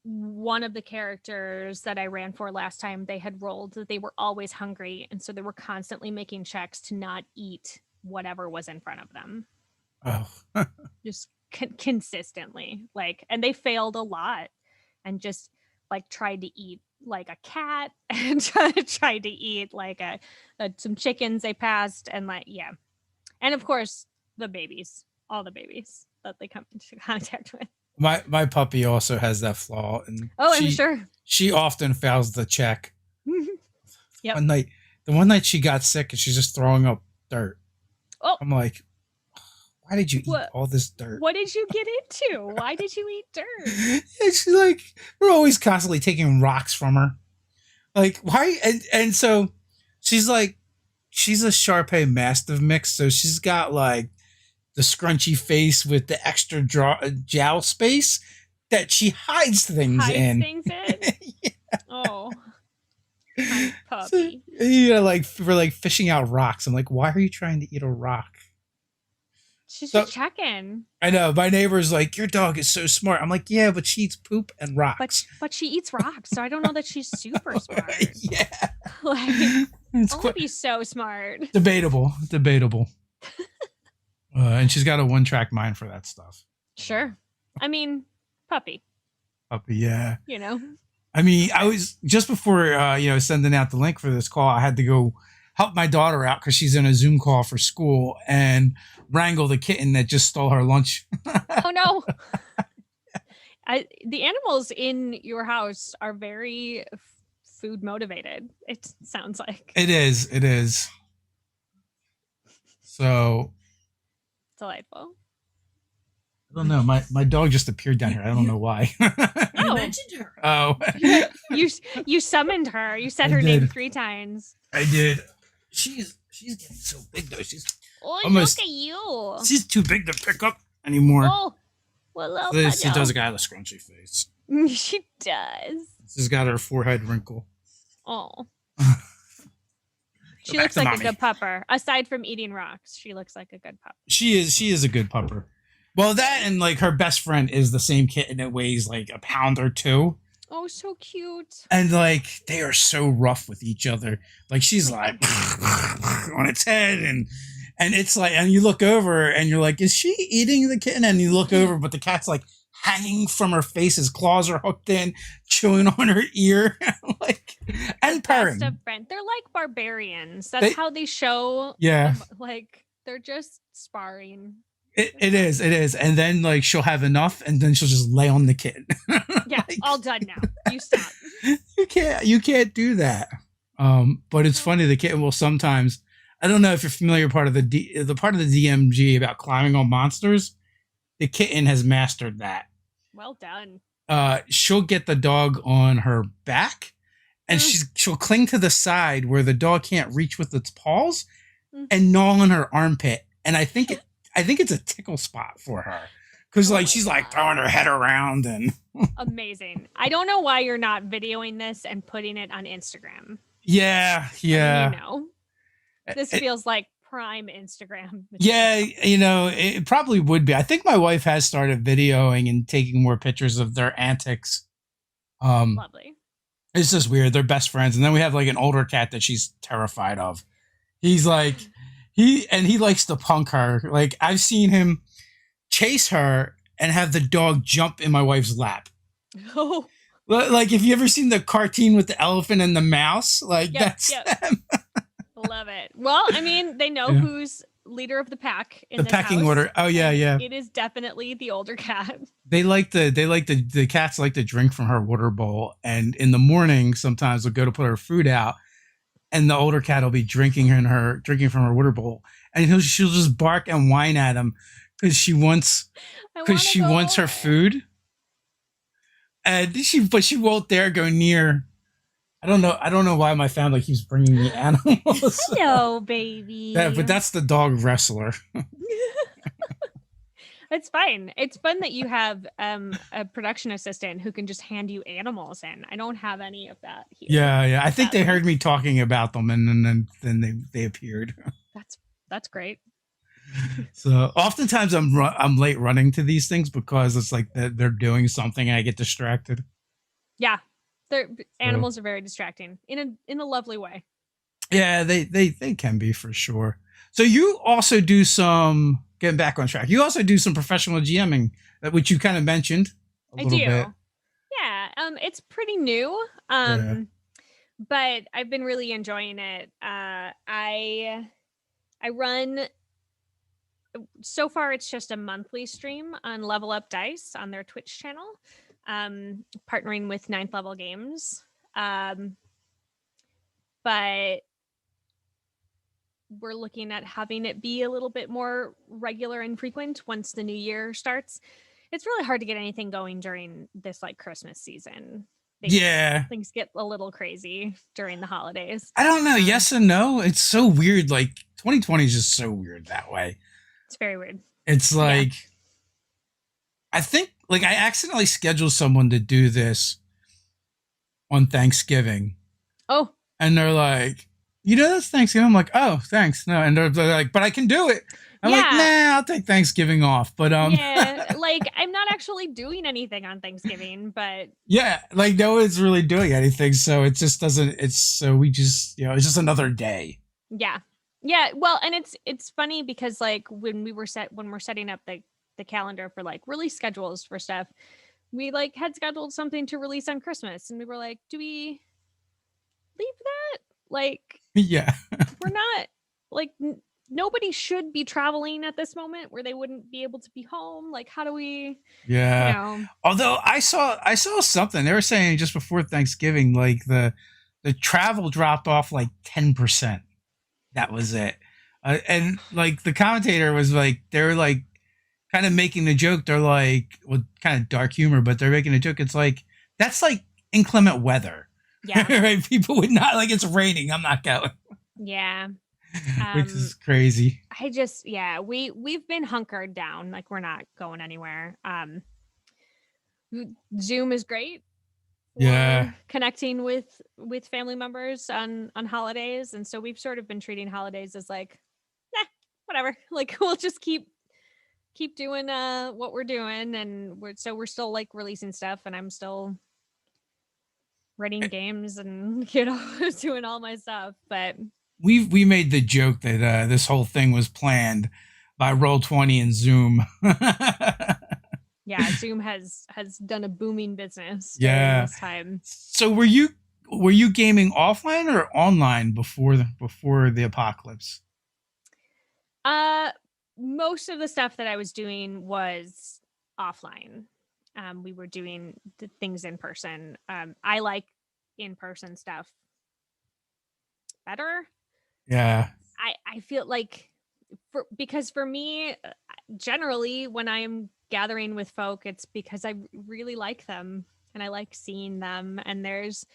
one of the characters that I ran for last time, they had rolled that they were always hungry, and so they were constantly making checks to not eat whatever was in front of them. Oh. Just consistently, like, and they failed a lot, and just like tried to eat like a cat and tried to eat like some chickens they passed, and like, yeah, and of course the babies, all the babies that they come into contact with. My puppy also has that flaw, and I'm sure she often fails the check. Yep. The one night she got sick and she's just throwing up dirt. Oh, I'm like, why did you eat all this dirt? What did you get into? Why did you eat dirt? And she's like, we're always constantly taking rocks from her. Like, why? And so she's like, she's a Shar-Pei Mastiff mix, so she's got like the scrunchy face with the extra jowl space that she hides things in. Yeah. Oh, my puppy. So, you know, like we're like fishing out rocks. I'm like, why are you trying to eat a rock? She's just checking. I know. My neighbor's like, your dog is so smart. I'm like, yeah, but she eats poop and rocks. But she eats rocks, so I don't know that she's super smart. Yeah. Like, only be so smart. Debatable. And she's got a one-track mind for that stuff. Sure. I mean, puppy, yeah. You know? I mean, I was just before, sending out the link for this call, I had to go help my daughter out because she's in a Zoom call for school and wrangle the kitten that just stole her lunch. Oh, no. The animals in your house are very food motivated, it sounds like. It is. So... delightful. I don't know. My dog just appeared down here. I don't know why. You mentioned her. Oh. you summoned her. You said her name 3 times. I did. She's getting so big though. She's look at you. She's too big to pick up anymore. Oh, well, she does got a scrunchy face. She does. She's got her forehead wrinkle. Oh. She looks like a good pupper. Aside from eating rocks, she looks like a good pupper. She is a good pupper. Well, that and like her best friend is the same kitten that weighs like a pound or 2. Oh, so cute. And like they are so rough with each other. Like she's like on its head and it's like, and you look over and you're like, is she eating the kitten? And you look over, but the cat's like hanging from her face. His claws are hooked in, chewing on her ear, like, and purring. They're like barbarians. That's how they show. Yeah. Like they're just sparring. It is. And then like she'll have enough and then she'll just lay on the kitten. Yeah, like, all done now. You stop. You can't do that. But it's funny, the kitten will sometimes, I don't know if you're familiar with part of the part of the DMG about climbing on monsters. The kitten has mastered that. Well done. She'll get the dog on her back and she'll cling to the side where the dog can't reach with its paws and gnaw on her armpit. And I think it's a tickle spot for her. Because like she's like throwing her head around and amazing. I don't know why you're not videoing this and putting it on Instagram. Yeah. I mean, this feels like prime Instagram material. Yeah, it probably would be. I think my wife has started videoing and taking more pictures of their antics. Lovely. It's just weird. They're best friends. And then we have like an older cat that she's terrified of. He's like he likes to punk her. Like I've seen him chase her and have the dog jump in my wife's lap. Oh, Like, if you ever seen the cartoon with the elephant and the mouse, like yep, that's yep. them. Love it. Well, I mean, they know Yeah. who's leader of the pack in The this pecking house, order. Oh yeah, and yeah. it is definitely the older cat. The cats like to drink from her water bowl, and in the morning sometimes they'll go to put her food out, and the older cat will be drinking from her water bowl, and she'll just bark and whine at him because I want to she go wants her over. food, and she won't dare go near. I don't know why my family keeps bringing me animals. Hello, But baby. that's the dog wrestler. It's fine. It's fun that you have a production assistant who can just hand you animals in. I don't have any of that here. Yeah, yeah. I think they Sadly. heard me talking about them, and then they appeared. That's great. So oftentimes I'm late running to these things because it's like they're doing something and I get distracted. Yeah. They're So, animals are very distracting in a lovely way. yeah, they can be for sure. So you also do some getting back on track. You also do some professional GMing, which you kind of mentioned a I little do. bit. Yeah. It's pretty new. Yeah. But I've been really enjoying it. I run so far it's just a monthly stream on Level Up Dice on their Twitch channel, partnering with Ninth Level Games. But we're looking at having it be a little bit more regular and frequent once the new year starts. It's really hard to get anything going during this like Christmas season. Yeah. Things get a little crazy during the holidays. I don't know. Yes and no. It's so weird. Like 2020 is just so weird that way. It's very weird. It's like I think like I accidentally scheduled someone to do this on Thanksgiving. Oh, And they're like, you know, that's Thanksgiving. I'm like, oh, thanks. No. And they're like, but I can do it. I'm like, nah, I'll take Thanksgiving off. But yeah, like I'm not actually doing anything on Thanksgiving, but yeah, like no one's really doing anything. So it just doesn't, it's so we just, it's just another day. yeah. Yeah, well, and it's funny because like when we're setting up the calendar for like release schedules for stuff, we like had scheduled something to release on Christmas and we were like, do we leave that? Like Yeah. we're not like nobody should be traveling at this moment where they wouldn't be able to be home. Like how do we Yeah. Although I saw something they were saying just before Thanksgiving, like the travel dropped off like 10%. That was it. And like the commentator was like, they were like kind of making the joke. They're like, well, kind of dark humor, but they're making a joke. It's like, that's like inclement weather. Yeah. Right? People would not like it's raining. I'm not going. Yeah. Which is crazy. I just we've been hunkered down. Like we're not going anywhere. Zoom is great. Yeah. Connecting with family members on holidays, and so we've sort of been treating holidays as like whatever, like we'll just keep doing what we're doing, and we're still like releasing stuff, and I'm still writing games and doing all my stuff. But we made the joke that this whole thing was planned by Roll20 and Zoom. yeah, Zoom has done a booming business during this time. So were you gaming offline or online before the apocalypse? Most of the stuff that I was doing was offline. We were doing the things in person. I like in-person stuff better. Yeah. I feel like because for me, generally when I am gathering with folk, it's because I really like them and I like seeing them. And there's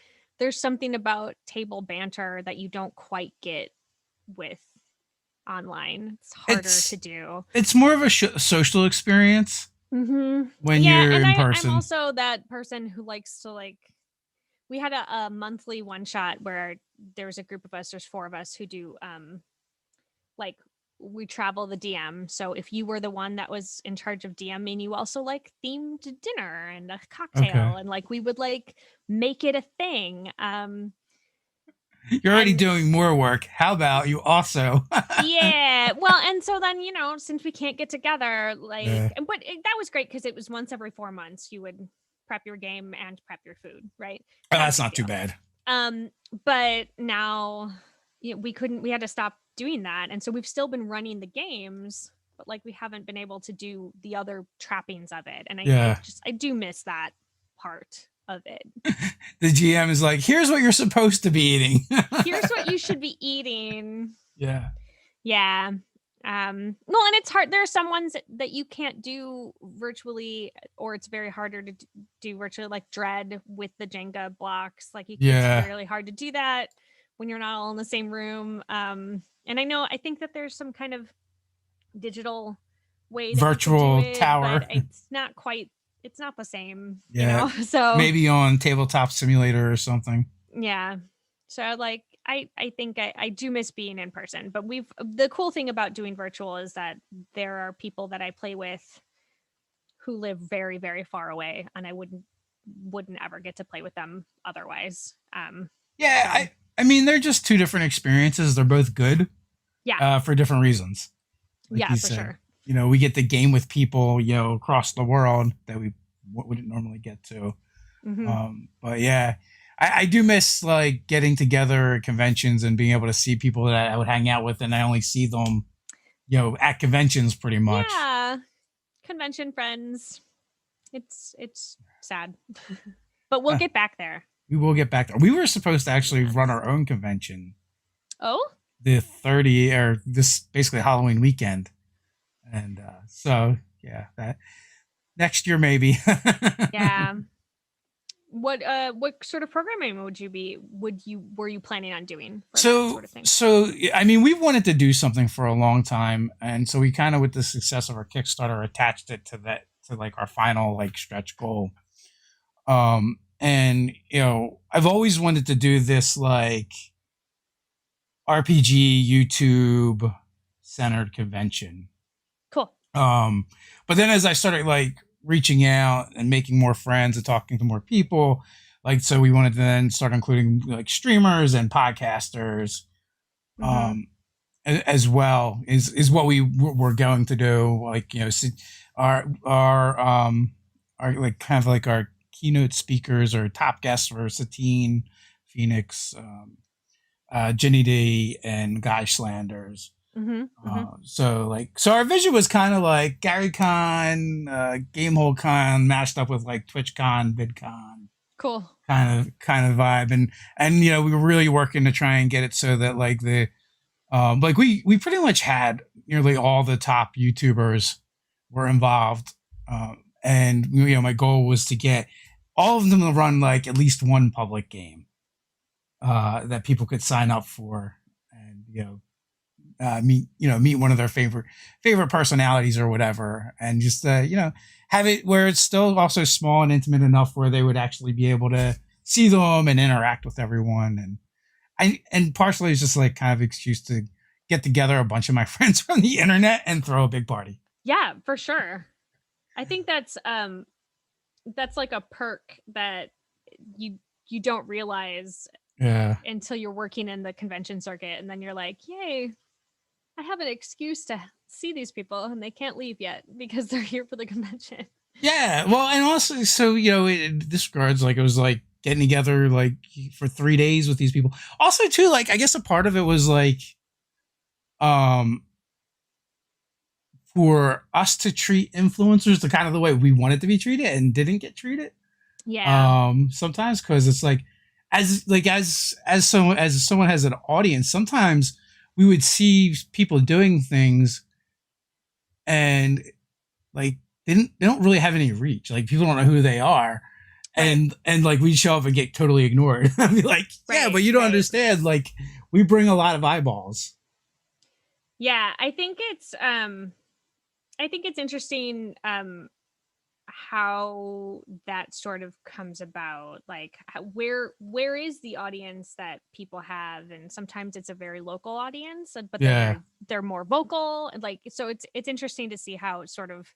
something about table banter that you don't quite get with online. It's harder to do. It's more of a social experience when you're in person. I'm also that person who likes to like. We had a monthly one shot where there was a group of us. There's 4 of us who do like we travel the DM. So if you were the one that was in charge of DMing, you also like themed dinner and a cocktail, and like we would like make it a thing. You're already And doing more work. How about you also? yeah, well, and so then, since we can't get together, like, Yeah. that was great because it was once every 4 months you would prep your game and prep your food, right? Oh, Not a that's big not too deal. bad. Um, but now, we had to stop doing that. And so we've still been running the games, but like we haven't been able to do the other trappings of it. And Yeah. I do miss that part of it. The GM is like, here's what you're supposed to be eating. Here's what you should be eating. Yeah. Yeah. Well, and it's hard. There are some ones that you can't do virtually, or it's very harder to do virtually, like Dread with the Jenga blocks. Like it's Yeah. really hard to do that when you're not all in the same room. And I think that there's some kind of digital way that you could do Virtual it, but tower. it's not the same, Yeah. So Maybe on Tabletop Simulator or something. yeah. So like I think I do miss being in person, but the cool thing about doing virtual is that there are people that I play with who live very, very far away, and I wouldn't ever get to play with them otherwise. Yeah, So I mean they're just two different experiences. They're both good yeah, for different reasons. Like yeah, you for said, sure. we get the game with people, across the world that we wouldn't normally get to. Mm-hmm. But yeah, I do miss like getting together at conventions and being able to see people that I would hang out with, and I only see them, at conventions pretty much. Yeah, convention friends. It's sad, but we'll Huh. get back there. We will get back there. We were supposed to actually run our own convention Oh, the 30 or this basically Halloween weekend, and so yeah, that next year maybe. yeah. What sort of programming were you planning on doing for that So, sort of thing? so I mean, we've wanted to do something for a long time, and so we kind of, with the success of our Kickstarter, attached it to like our final like stretch goal. And I've always wanted to do this like RPG YouTube centered convention. Cool. But then as I started like reaching out and making more friends and talking to more people, like so we wanted to then start including like streamers and podcasters, Mm-hmm. as well is what we were going to do. Like our like kind of like our keynote speakers or top guests were Satine, Phoenix, Jenny D, and Guy Slanders. Mm-hmm. Mm-hmm. So our vision was kind of like Gary Con, Gamehole Con mashed up with like TwitchCon, VidCon Cool. kind of vibe, and we were really working to try and get it so that like the like we pretty much had nearly all the top YouTubers were involved, and my goal was to get all of them to run like at least one public game that people could sign up for, and meet one of their favorite personalities or whatever, and just have it where it's still also small and intimate enough where they would actually be able to see them and interact with everyone. And partially it's just like kind of excuse to get together a bunch of my friends from the internet and throw a big party. Yeah, for sure. I think that's like a perk that you don't realize Yeah. until you're working in the convention circuit, and then you're like, yay, I have an excuse to see these people, and they can't leave yet because they're here for the convention. Yeah. Well, and also, so, this regards, like, it was like getting together, like, for 3 days with these people. Also, too, like, I guess a part of it was like, um, for us to treat influencers the kind of the way we wanted to be treated and didn't get treated. Yeah. Sometimes, because it's like, as someone has an audience, sometimes we would see people doing things and like they don't really have any reach. Like people don't know who they are. Right. And like we show up and get totally ignored. I'd be like, yeah, but you don't understand. Like we bring a lot of eyeballs. Yeah, I think it's interesting how that sort of comes about. Like where is the audience that people have, and sometimes it's a very local audience, but they're more vocal, and like so it's interesting to see how sort of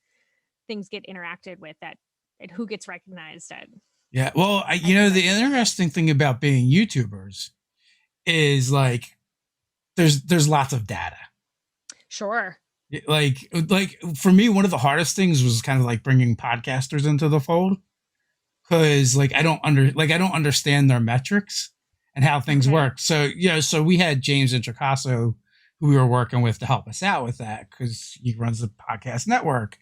things get interacted with that and who gets recognized at. Yeah, well, the interesting thing about being YouTubers is like there's lots of data. Sure. Like for me, one of the hardest things was kind of like bringing podcasters into the fold because like I don't understand their metrics and how things Okay. work. So so we had James Introcaso who we were working with to help us out with that because he runs the podcast network.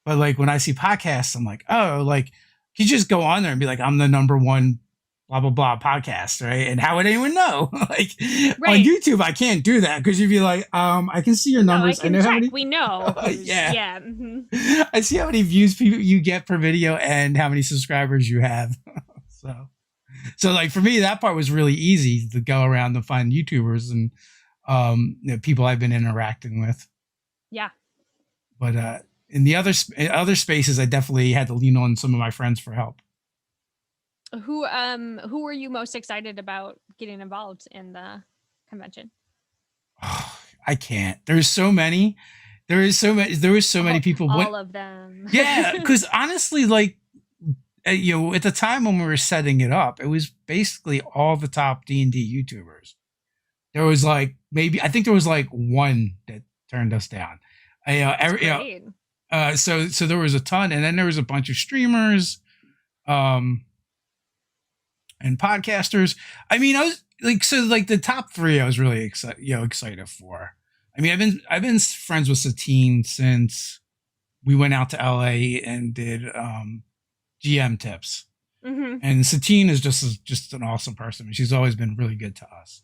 But like when I see podcasts, I'm like, oh, like you just go on there and be like, I'm the number one blah blah blah podcast, right? And how would anyone know? Like on Right. YouTube, I can't do that because you'd be like, I can see your No, I numbers. I can know how check. many. We know who's, Yeah, yeah. Mhm. I see how many views people you get per video and how many subscribers you have. so, so like for me, that part was really easy to go around and find YouTubers and people I've been interacting with. Yeah. But in the other spaces, I definitely had to lean on some of my friends for help. Who were you most excited about getting involved in the convention? I can't. There's so many. There is so many. There was so many people. All of them. Yeah, because honestly, like at the time when we were setting it up, it was basically all the top D&D YouTubers. There was like maybe I think there was like one that turned us down. So there was a ton, and then there was a bunch of streamers, and podcasters. I mean, I was like the top three. I was really excited for. I mean, I've been friends with Satine since we went out to LA and did GM tips. Mm-hmm. And Satine is just an awesome person. She's always been really good to us.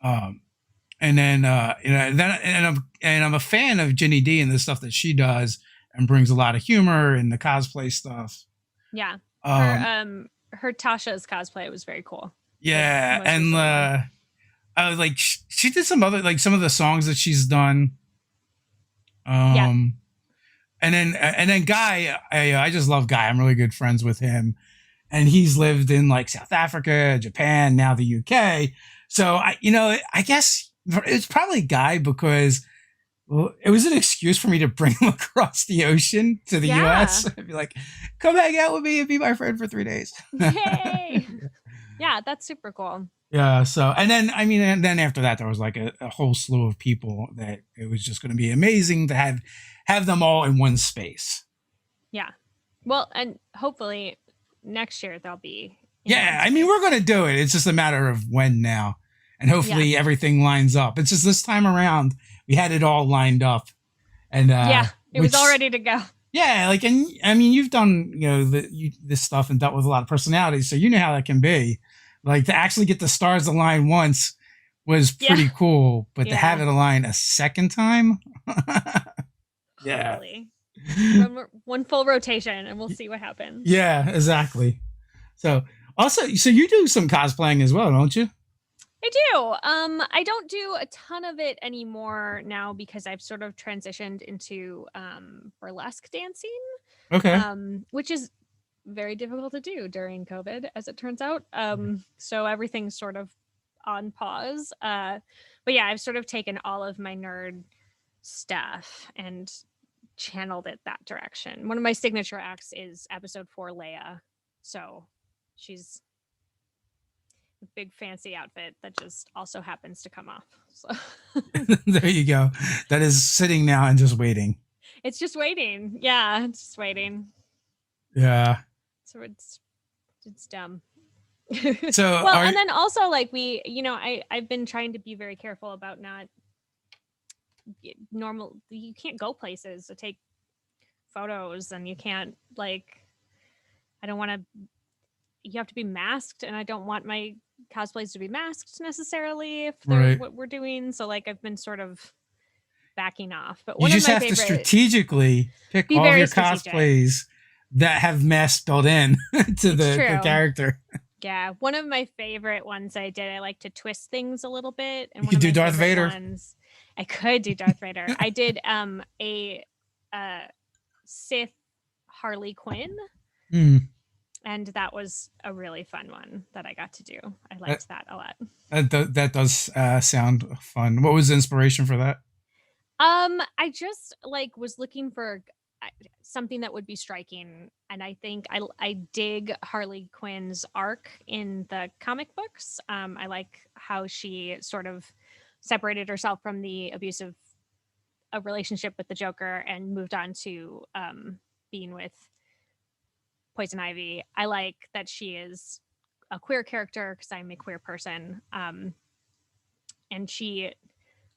And then I'm a fan of Jenny D and the stuff that she does and brings a lot of humor and the cosplay stuff. Yeah. Her Tasha's cosplay was very cool. Yeah, and I was like she did some other like some of the songs that she's done. Yeah. And then Guy, I just love Guy. I'm really good friends with him, and he's lived in like South Africa, Japan, now the UK. So I guess it's probably Guy because it was an excuse for me to bring him across the ocean to the US. I'd be like, come hang out with me and be my friend for 3 days. Yay! Yeah, that's super cool. Yeah. So, and then after that, there was like a whole slew of people that it was just going to be amazing to have them all in one space. Yeah. Well, and hopefully next year they'll be. Yeah. I mean, we're going to do it. It's just a matter of when now. And hopefully everything lines up. It's just this time around, we had it all lined up. And it was all ready to go. Yeah. Like, and I mean, you've done, this stuff and dealt with a lot of personalities. So you know how that can be. Like to actually get the stars align once was pretty cool. But to have it align a second time. Yeah. Really. One full rotation and we'll see what happens. Yeah, exactly. So you do some cosplaying as well, don't you? I do. I don't do a ton of it anymore now because I've sort of transitioned into burlesque dancing. Okay. Which is very difficult to do during COVID, as it turns out. So everything's sort of on pause. But yeah, I've sort of taken all of my nerd stuff and channeled it that direction. One of my signature acts is episode 4 Leia. So she's a big fancy outfit that just also happens to come off. So there you go. That is sitting now and just waiting. It's just waiting. Yeah, it's just waiting. Yeah. So it's dumb. So and then also like I've been trying to be very careful about not you can't go places to take photos and you can't you have to be masked and I don't want my cosplays to be masked necessarily if they're what we're doing. So like I've been sort of backing off. But you just have to strategically pick all of your cosplays that have masks built in to the character. Yeah, one of my favorite ones I did, I like to twist things a little bit. And you could do Darth Vader. I could do Darth Vader. I did a Sith Harley Quinn. And that was a really fun one that I got to do. I liked that a lot. That does sound fun. What was the inspiration for that? I just was looking for something that would be striking. And I think I dig Harley Quinn's arc in the comic books. I like how she sort of separated herself from the abusive a relationship with the Joker and moved on to being with Poison Ivy. I like that she is a queer character because I'm a queer person. And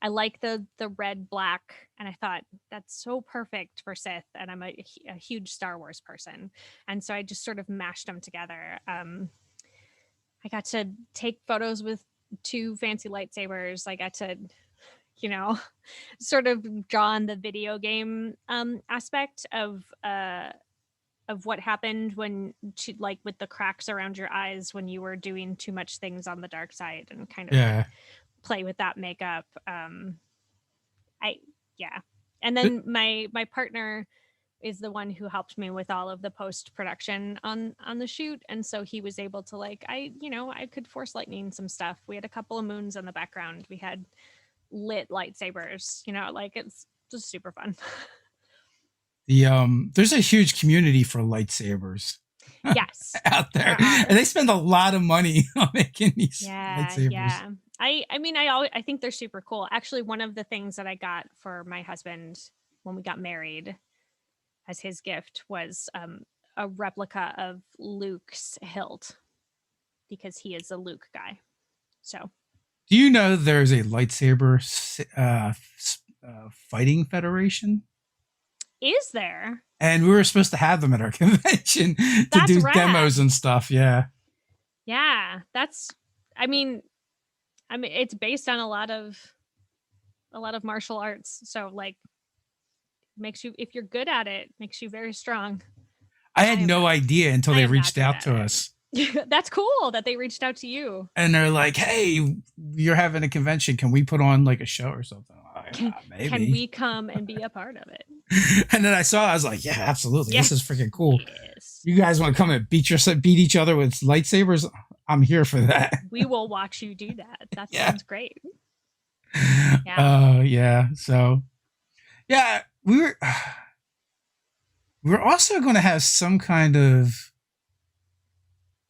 I like the red black, and I thought that's so perfect for Sith. And I'm a huge Star Wars person, and so I just sort of mashed them together. I got to take photos with 2 fancy lightsabers. I got to, sort of draw on the video game aspect of what happened when like with the cracks around your eyes when you were doing too much things on the dark side, and kind of play with that makeup. And then my partner is the one who helped me with all of the post production on the shoot, and so he was able to I could force lightning some stuff. We had a couple of moons in the background. We had lit lightsabers. It's just super fun. There's a huge community for lightsabers. Yes. Out there, and they spend a lot of money on making these lightsabers. Yeah. I think they're super cool. Actually, one of the things that I got for my husband when we got married as his gift was a replica of Luke's hilt, because he is a Luke guy. So, do you know there's a lightsaber fighting federation? Is there? And we were supposed to have them at our convention to do demos and stuff. Yeah. Yeah, it's based on a lot of martial arts. So makes you, if you're good at it, makes you very strong. I had no idea until they reached out to us. That's cool that they reached out to you. And they're like, "Hey, you're having a convention. Can we put on a show or something?" Maybe. Can we come and be a part of it? And then I was like, yeah, absolutely. Yes. This is freaking cool. Yes. You guys want to come and beat each other with lightsabers? I'm here for that. We will watch you do that. That sounds great. Yeah. Yeah. So, yeah, we're also going to have some kind of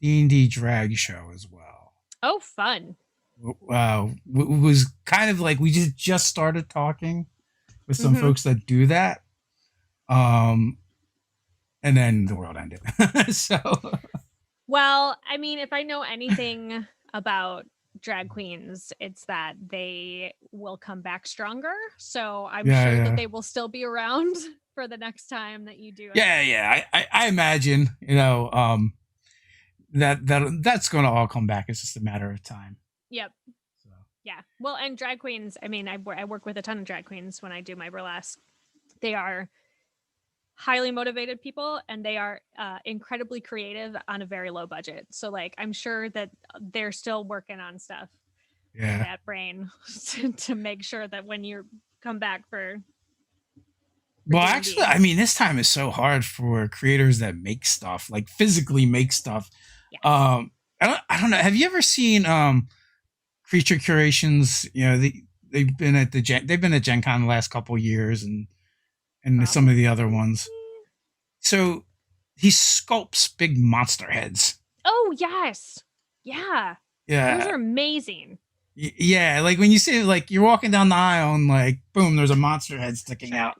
D&D drag show as well. Oh, fun. It was kind of we just started talking with some folks that do that. And then the world ended. So, well, if I know anything about drag queens, it's that they will come back stronger. So I'm sure that they will still be around for the next time that you do it. Yeah. I imagine, that's going to all come back. It's just a matter of time. Yep. So. Yeah. Well, and drag queens, I work with a ton of drag queens when I do my burlesque. They are highly motivated people, and they are incredibly creative on a very low budget. So I'm sure that they're still working on stuff in that brain to make sure that when you come back for well, actually, this time is so hard for creators that make stuff, physically make stuff. Yeah. I don't know. Have you ever seen Creature Curations? They've been at GenCon the last couple of years, and some of the other ones. So he sculpts big monster heads. Oh yes, yeah. Those are amazing. Yeah, when you see you're walking down the aisle and boom, there's a monster head sticking out,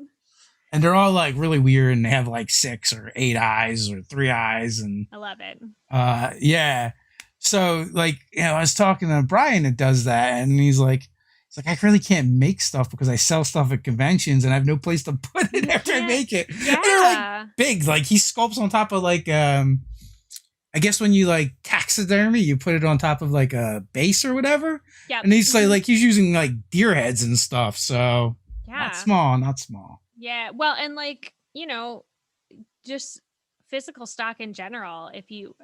and they're all really weird, and they have 6 or 8 eyes or 3 eyes, and I love it. Yeah. So I was talking to Brian that does that, and he's like, I really can't make stuff because I sell stuff at conventions and I have no place to put it after I make it. Yeah. And they're big. He sculpts on top of I guess when you taxidermy, you put it on top of a base or whatever. Yeah. And he's he's using deer heads and stuff. So not small. Yeah. Well, and just physical stock in general. If you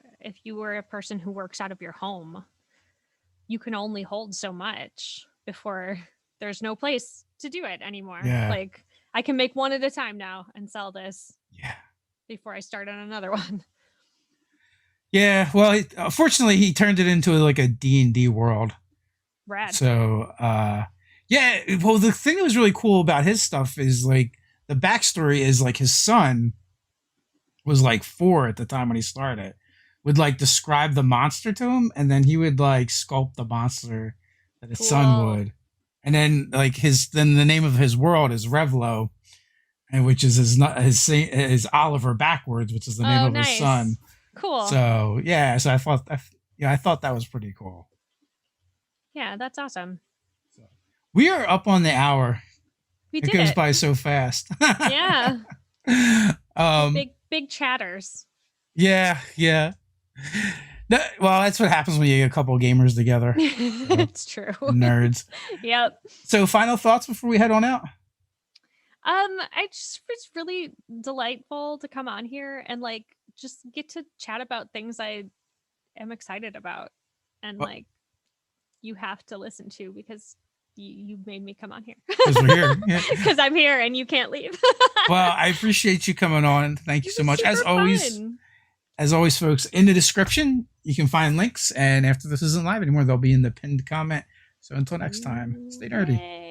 were a person who works out of your home, you can only hold so much before there's no place to do it anymore. Yeah. I can make one at a time now and sell this. Yeah. Before I start on another one. Yeah. Well, fortunately, he turned it into a D&D world. Rad. So, yeah. Well, the thing that was really cool about his stuff is the the backstory is like his son was like 4 at the time when he started, would like describe the monster to him, and then he would like sculpt the monster that his son Cool. would. And then like then the name of his world is Revlo, and which is his Oliver backwards, which is the name Oh, of his son. nice. Cool. So yeah, so I thought that was pretty cool. Yeah, that's awesome. So, we are up on the hour. We It did goes it. by so fast. Yeah. Big chatters. Yeah, yeah. Well, that's what happens when you get a couple of gamers together. It's true. Nerds. Yep. So, final thoughts before we head on out? I just was really delightful to come on here and like just get to chat about things I am excited about, and Well, like you have to listen to because you made me come on here because we're here. Yeah. because I'm here and you can't leave. Well, I appreciate you coming on. Thank you so much. As always, fun. folks, in the description you can find links, and after this isn't live anymore, they'll be in the pinned comment. So until next time, stay nerdy. Yay.